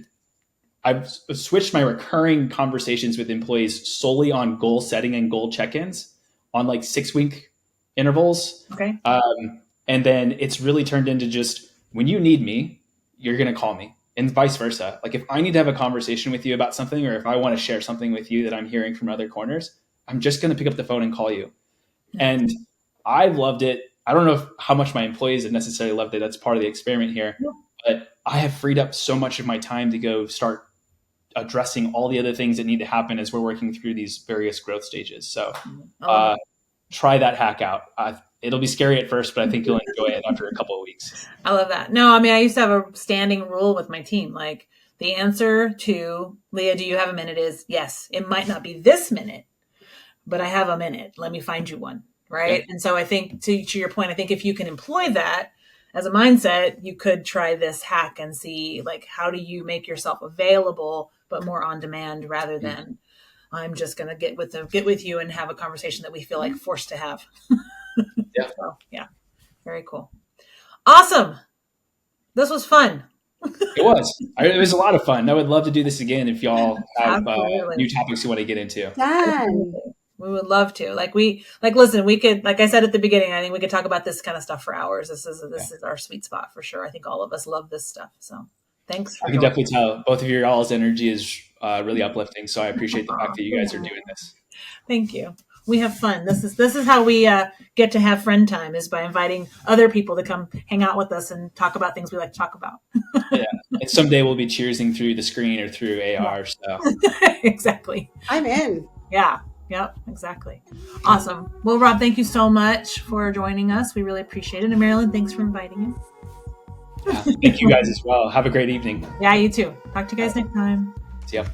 my recurring conversations with employees solely on goal setting and goal check-ins on like 6-week intervals. Okay. And then it's really turned into just when you need me, you're going to call me, and vice versa. Like if I need to have a conversation with you about something, or if I want to share something with you that I'm hearing from other corners, I'm just going to pick up the phone and call you. And I've loved it. I don't know how much my employees have necessarily loved it. That's part of the experiment here. But I have freed up so much of my time to go start addressing all the other things that need to happen as we're working through these various growth stages. So try that hack out. It'll be scary at first, but I think you'll enjoy it after a couple of weeks. I love that. No, I mean, I used to have a standing rule with my team. Like the answer to Leah, do you have a minute is yes. It might not be this minute, but I have a minute. Let me find you one. Right. Yeah. And so I think to your point, I think if you can employ that as a mindset, you could try this hack and see like, how do you make yourself available, but more on demand rather than I'm just going to get with you and have a conversation that we feel like forced to have. Yeah. So, yeah. Very cool. Awesome. This was fun. It was. It was a lot of fun. I would love to do this again if y'all have new topics you want to get into. Done. We would love to. Listen, we could, like I said at the beginning, I think we could talk about this kind of stuff for hours. This is our sweet spot for sure. I think all of us love this stuff. So thanks. I can definitely tell both of your all's energy is really uplifting. So I appreciate the fact that you guys are doing this. Thank you. We have fun. This is how we get to have friend time, is by inviting other people to come hang out with us and talk about things we like to talk about. Yeah. And someday we'll be cheersing through the screen or through AR. So exactly. I'm in. Yeah. Yep, exactly. Awesome. Well, Rob, thank you so much for joining us. We really appreciate it. And Marilyn, thanks for inviting us. Yeah, thank you guys as well. Have a great evening. Yeah, you too. Talk to you guys next time. See ya.